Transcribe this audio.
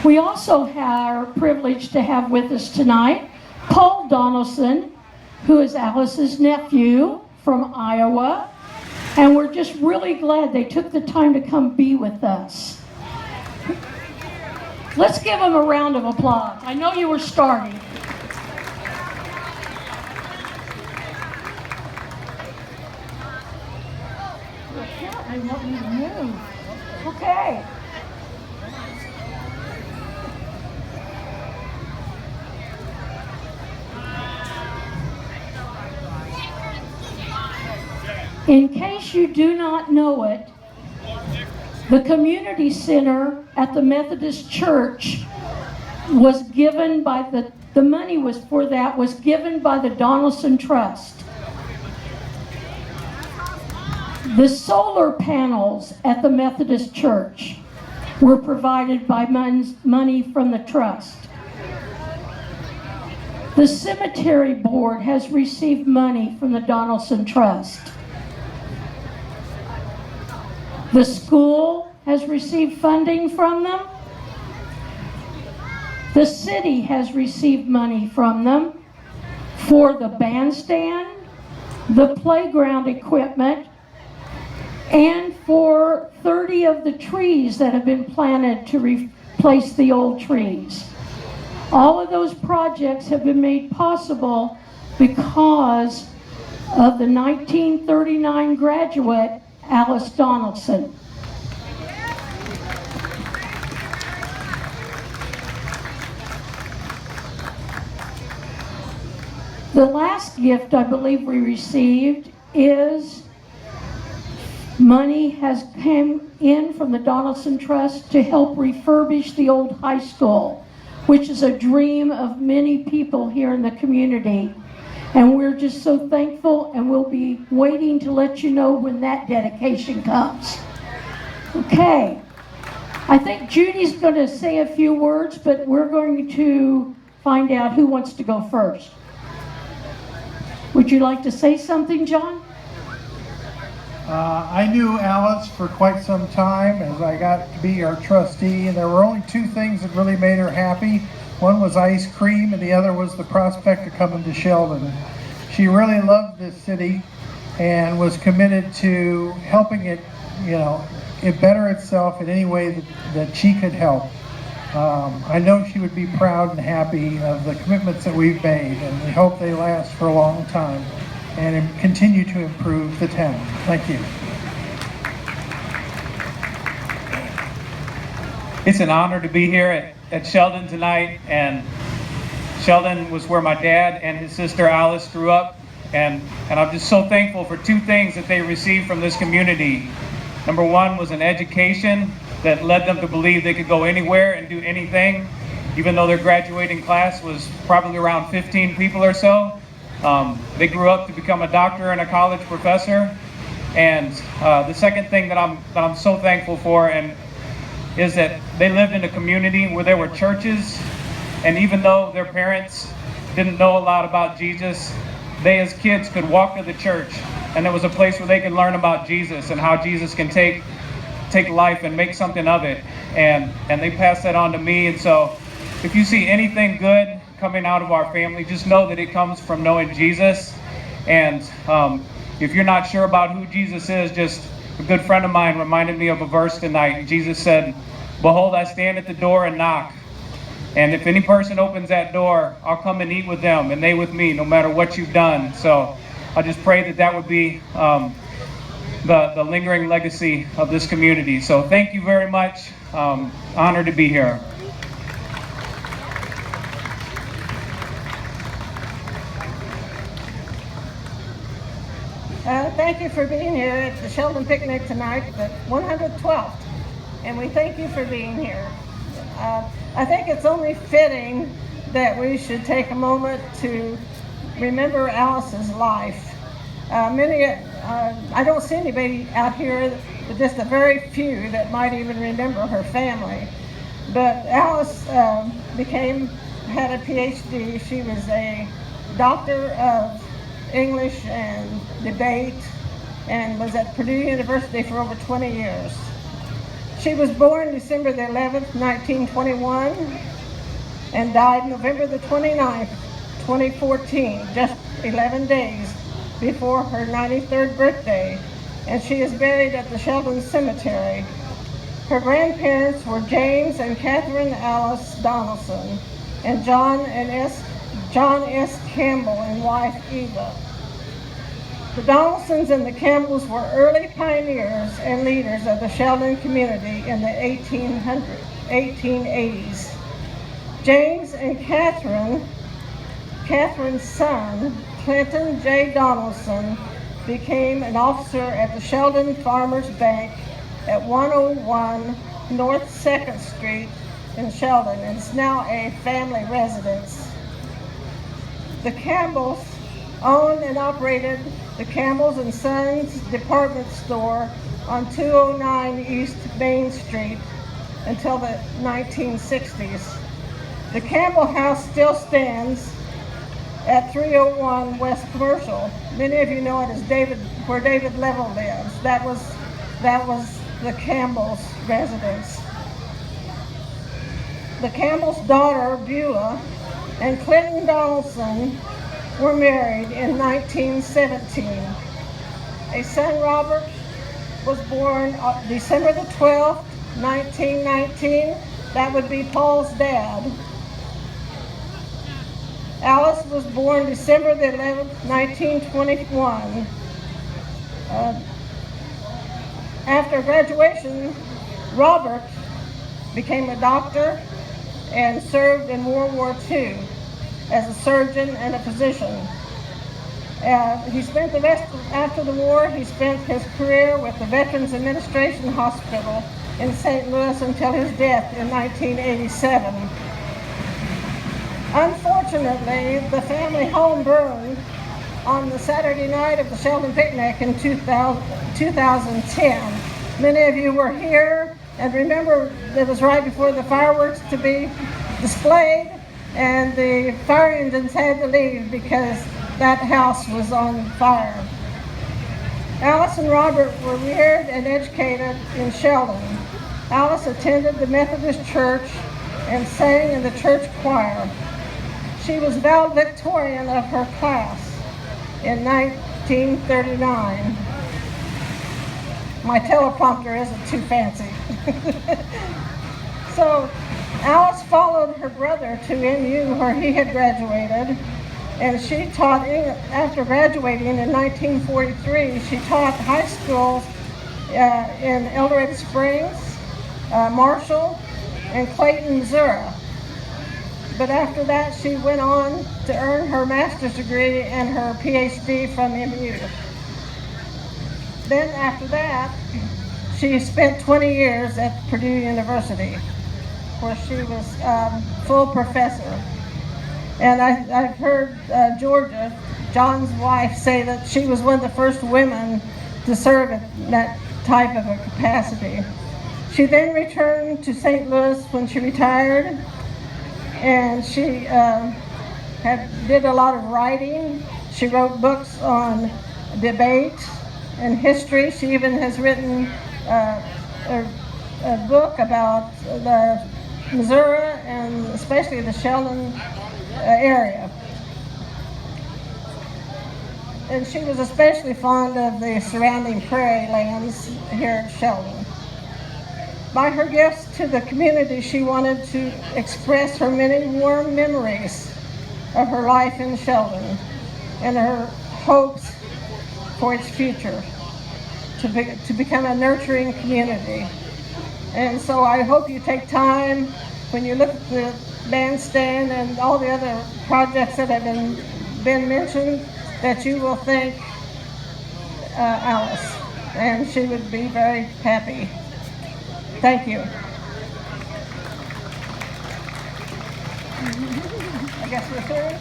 We also are privileged to have with us tonight Paul Donaldson, who is Alice's nephew from Iowa, and we're just really glad they took the time to come be with us. Let's give them a round of applause. I know you were starting. I want you to move. Okay. In case you do not know it, the community center at the Methodist Church was given by the money was for that was given by the Donaldson Trust. The solar panels at the Methodist Church were provided by money from the trust. The cemetery board has received money from the Donaldson Trust. The school has received funding from them. The city has received money from them for the bandstand, the playground equipment, and for 30 of the trees that have been planted to replace the old trees. All of those projects have been made possible because of the 1939 graduate, Alice Donaldson. The last gift I believe we received is money has come in from the Donaldson Trust to help refurbish the old high school, which is a dream of many people here in the community. And we're just so thankful, and we'll be waiting to let you know when that dedication comes. Okay, I think Judy's going to say a few words, but we're going to find out who wants to go first. Would you like to say something, John? I knew Alice for quite some time as I got to be our trustee, and there were only two things that really made her happy. One was ice cream, and the other was the prospect of coming to Sheldon. She really loved this city and was committed to helping it, it better itself in any way that she could help. I know she would be proud and happy of the commitments that we've made, and we hope they last for a long time and continue to improve the town. Thank you. It's an honor to be here at Sheldon tonight, and Sheldon was where my dad and his sister Alice grew up, and I'm just so thankful for two things that they received from this community. Number one was an education that led them to believe they could go anywhere and do anything, even though their graduating class was probably around 15 people or so. They grew up to become a doctor and a college professor. And the second thing that I'm so thankful for is that they lived in a community where there were churches, and even though their parents didn't know a lot about Jesus, they as kids could walk to the church, and there was a place where they could learn about Jesus and how Jesus can take life and make something of it. And they passed that on to me. And so if you see anything good coming out of our family, just know that it comes from knowing Jesus. And if you're not sure about who Jesus is, just a good friend of mine reminded me of a verse tonight. Jesus said, "Behold, I stand at the door and knock. And if any person opens that door, I'll come and eat with them, and they with me, no matter what you've done." So I just pray that would be the lingering legacy of this community. So thank you very much. Honored to be here. Thank you for being here at the Sheldon picnic tonight, the 112th, and we thank you for being here. I think it's only fitting that we should take a moment to remember Alice's life. I don't see anybody out here, but just a very few that might even remember her family. But Alice had a PhD. She was a doctor of English and debate, and was at Purdue University for over 20 years. She was born December the 11th, 1921, and died November the 29th, 2014, just 11 days before her 93rd birthday, and she is buried at the Sheldon Cemetery. Her grandparents were James and Catherine Alice Donaldson, and John S. Campbell and wife Eva. The Donaldsons and the Campbells were early pioneers and leaders of the Sheldon community in the 1880s. James and Catherine's son, Clinton J. Donaldson, became an officer at the Sheldon Farmers Bank at 101 North 2nd Street in Sheldon, and it's now a family residence. The Campbells owned and operated the Campbells and Sons department store on 209 East Main Street until the 1960s. The Campbell House still stands at 301 West Commercial. Many of you know it as where David Level lives. That was the Campbell's residence. The Campbell's daughter, Beulah, and Clinton Donaldson were married in 1917. A son, Robert, was born December the 12th, 1919. That would be Paul's dad. Alice was born December the 11th, 1921. After graduation, Robert became a doctor and served in World War II as a surgeon and a physician. He spent the rest after the war. He spent his career with the Veterans Administration Hospital in St. Louis until his death in 1987. Unfortunately, the family home burned on the Saturday night of the Sheldon picnic in 2010. Many of you were here and remember it was right before the fireworks to be displayed, and the fire engines had to leave because that house was on fire. Alice and Robert were reared and educated in Sheldon. Alice attended the Methodist Church and sang in the church choir. She was valedictorian of her class in 1939. My teleprompter isn't too fancy. So Alice followed her brother to NU where he had graduated, and she taught, after graduating in 1943, she taught high schools in El Dorado Springs, Marshall, and Clayton, Missouri. But after that, she went on to earn her master's degree and her PhD from MU. Then after that, she spent 20 years at Purdue University, where she was full professor. And I've heard Georgia, John's wife, say that she was one of the first women to serve in that type of a capacity. She then returned to St. Louis when she retired, and she did a lot of writing. She wrote books on debate and history. She even has written a book about the Missouri and especially the Sheldon area. And she was especially fond of the surrounding prairie lands here at Sheldon. By her gifts to the community, she wanted to express her many warm memories of her life in Sheldon and her hopes for its future, to become a nurturing community. And so I hope you take time when you look at the bandstand and all the other projects that have been mentioned, that you will thank Alice, and she would be very happy. Thank you. I guess we're through.